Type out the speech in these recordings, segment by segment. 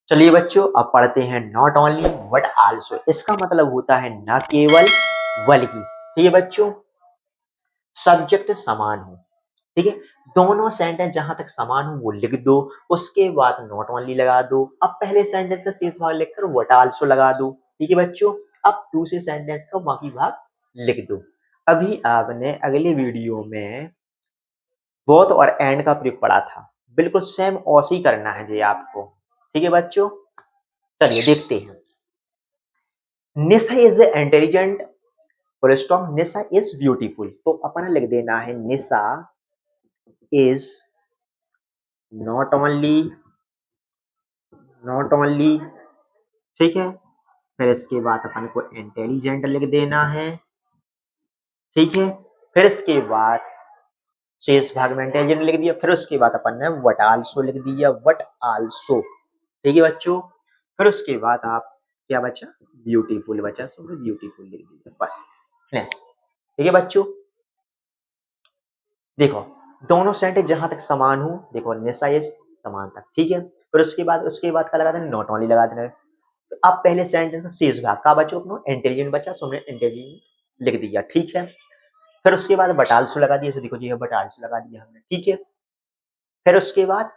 चलिए बच्चों, अब पढ़ते हैं नॉट ओनली बट आल्सो। इसका मतलब होता है न केवल बल्कि। ठीक है बच्चों, सब्जेक्ट समान हो। ठीक है, दोनों सेंटेंस जहां तक समान हो वो लिख दो, उसके बाद नॉट ओनली लगा दो। अब पहले सेंटेंस का शेष भाग लिखकर व्हाट आल्सो लगा दो। ठीक है बच्चों, अब दूसरे सेंटेंस का बाकी भाग लिख दो। अभी आपने अगले वीडियो में बोथ और एंड का प्रयोग पढ़ा था, बिल्कुल सेम ऐसे ही करना है जी आपको। ठीक है बच्चों, चलिए देखते हैं। Nisha is intelligent, full stop, Nisha is beautiful. तो अपना लिख देना है निशा इज नॉट ओनली। ठीक है, फिर इसके बाद अपन को इंटेलिजेंट लिख देना है। ठीक है, फिर इसके बाद शेष भाग में इंटेलिजेंट लिख दिया। फिर उसके बाद अपन ने व्हाट आल्सो लिख दिया, व्हाट आल्सो। ठीक है बच्चों, फिर उसके बाद आप क्या बचा, ब्यूटीफुल बचा, सो ब्यूटीफुल लिख दिया, बस फिनिश। ठीक है बच्चों, देखो दोनों सेंटेंस जहां तक समान हो, देखो निशा इज समान तक। ठीक है, फिर उसके बाद क्या लगा देना, नॉट ओनली लगा देना। तो अब पहले सेंटेंस का शेष भाग का बच्चों अपना इंटेलिजेंट बचा, सो हमने इंटेलिजेंट लिख दिया। ठीक है, फिर उसके बाद बटाल्सो लगा दिया, देखो जी बटाल्सो लगा दिया हमने। ठीक है, फिर उसके बाद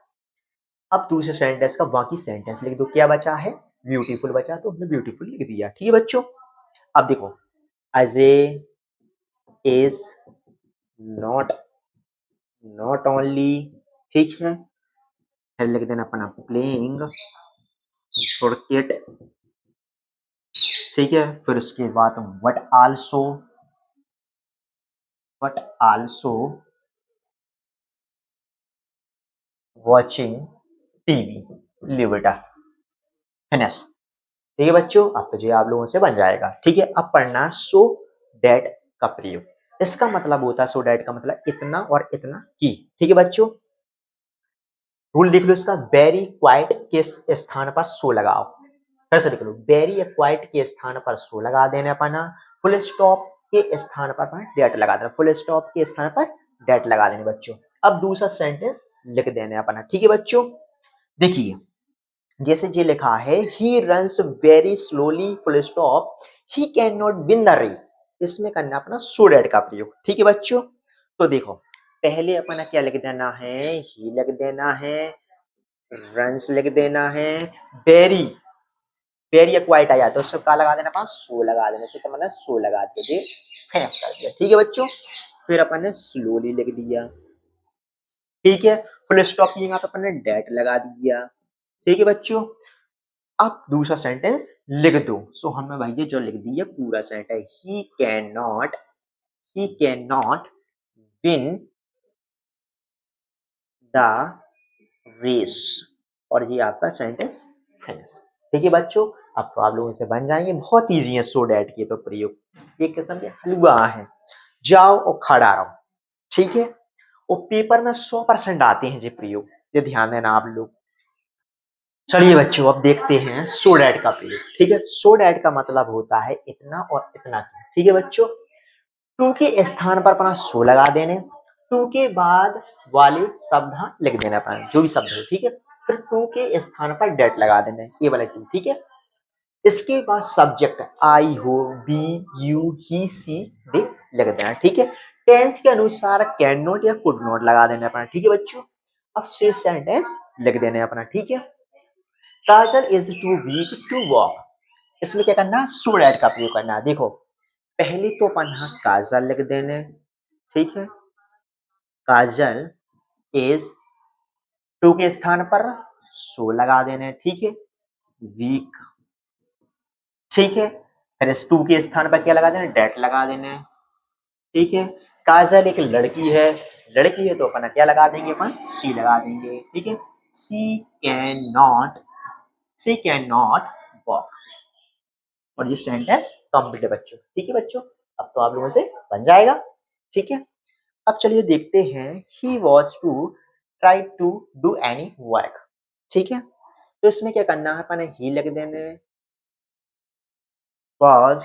अब दूसरे सेंटेंस का बाकी सेंटेंस लिख दो, क्या बचा है, ब्यूटीफुल बचा, तो हमने ब्यूटीफुल लिख दिया। ठीक है बच्चों, अब देखो अजय इज नॉट ओनली। ठीक है, फिर लिख देना अपना प्लेइंग क्रिकेट। ठीक है, फिर उसके बाद what also watching TV, live बेटा, फिनिश। ठीक है बच्चों, अब तो जी आप लोगों से बन जाएगा। ठीक है, अब पढ़ना सो डैट का प्रयोग। इसका मतलब होता है, सो डैट का मतलब इतना और इतना की। ठीक है बच्चों, रूल देख लो इसका, वेरी क्वाइट के स्थान पर सो लगाओ। फिर से देख लो, वेरी क्वाइट के स्थान पर सो लगा देने अपना, फुल स्टॉप के स्थान पर डेट लगा देना, फुल स्टॉप के स्थान पर डेट लगा देने बच्चों। अब दूसरा सेंटेंस लिख देने अपना। ठीक है बच्चों, देखिए जैसे ये लिखा है, he runs very slowly, full stop, he can not win the race. इसमें करना अपना सो डैट का प्रयोग। ठीक है बच्चों, तो देखो पहले अपना क्या लिख देना है, ही लिख देना है, रन्स लिख देना है, वेरी वेरी एक्वाइट आ जाता है, उससे क्या लगा देना अपना, सो लगा देना, तो मैंने सो लगा दिया, फिनिश कर दिया। ठीक है बच्चों, फिर अपन ने स्लोली लिख दिया। ठीक है, फुल स्टॉप की जगह पे अपन ने डेट लगा दिया। ठीक है बच्चों, अब दूसरा सेंटेंस लिख दो। सो हमने भाई जो लिख दिया पूरा sentence, he can not win the race, और ये आपका सेंटेंस फिनिश। ठीक है बच्चों, अब तो आप लोगों से बन जाएंगे, बहुत इजी है सो डैट के तो प्रयोग, एक किस्म के हलवा है। जाओ और खड़ा रहो। ठीक है, और पेपर में 100% आते हैं ये प्रयोग, ये ध्यान देना आप लोग। चलिए बच्चों, अब देखते हैं सो डैट का प्रयोग। ठीक है, सो डैट का मतलब होता है इतना और इतना। ठीक है बच्चों, टू के स्थान पर अपना सो लगा देने, टू के बाद वाले शब्द लिख देना अपना, जो भी शब्द हो। ठीक है, फिर टू के स्थान पर डेट लगा देना, ये वाला टू। ठीक है, इसके बाद सब्जेक्ट आई हो, बी, यू, ही, सी, दे लिख देना। ठीक है, टेंस के अनुसार कैन नॉट या कुड नॉट लगा देना अपना। ठीक है बच्चों, अब शेष सेंटेंस लिख देना अपना। ठीक है, Kajal is too weak to walk. इसमें क्या करना, सो डैट का प्रयोग करना है। देखो पहले तो अपन काजल लिख देने। ठीक है, काजल इज, टू के स्थान पर सो लगा देने। ठीक है, वीक। ठीक है, फिर इस टू के स्थान पर क्या लगा देना, डेट लगा देना। ठीक है, काजल एक लड़की है तो अपन क्या लगा देंगे, अपन सी लगा देंगे। ठीक है, सी कैन नॉट, वॉक, और ये सेंटेंस कंप्लीट है बच्चों। ठीक है बच्चों, अब तो आप लोगों से बन जाएगा। ठीक है, अब चलिए देखते हैं, he was to try to do any work. ठीक है, तो इसमें क्या करना है, अपन ही लिख देने, वॉज,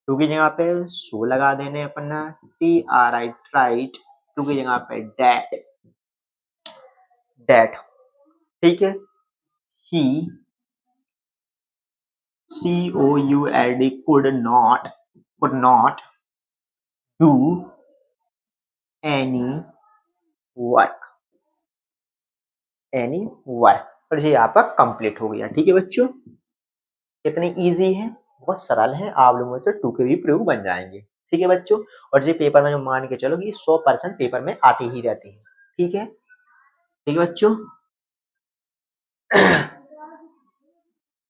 टू की जगह पे सो लगा देने अपन, T R I tried, too की जगह पे डेट। ठीक है, he could not do any work और ये आपका कंप्लीट हो गया। ठीक है बच्चों, कितनी इजी है, बहुत सरल है, आप लोगों से टू के भी प्रयोग बन जाएंगे। ठीक है बच्चों, और ये पेपर में जो मान के चलो कि 100% पेपर में आती ही रहती है। ठीक है, ठीक है बच्चों।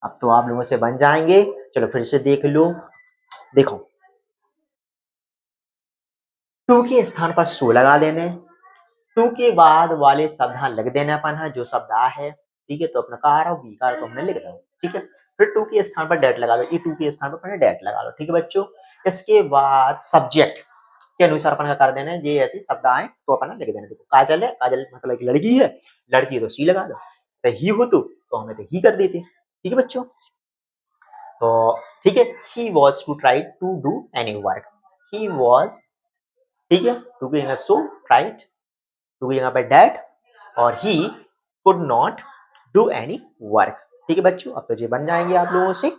अब तो आप लोगों से बन जाएंगे। चलो फिर से देख लो, देखो टू के स्थान पर सो लगा देने, टू के बाद वाले शब्द हाँ लग देना अपन है, जो शब्द आ है। ठीक है, तो अपना कार और वीकार तो हमने लिख दो। ठीक है, फिर टू के स्थान पर डेट लगा दो, ई टू के स्थान पर डेट लगा लो। ठीक है बच्चों, इसके बाद सब्जेक्ट के अनुसार अपन का कर देना है, ये ऐसे शब्द आए तो अपन लिख देना। देखो काजल है, काजल मतलब एक लड़की है, लड़की है तो सी लगा दो, तो ही हो तो हमें तो ही कर देते। ठीक है बच्चों, तो ठीक है, he was to try to do any work, he was. ठीक है, टू की जगह सो, राइट, टू की जगह पे डैट, और he could not do any work. ठीक है बच्चों, अब तो ये बन जाएंगे आप लोगों से।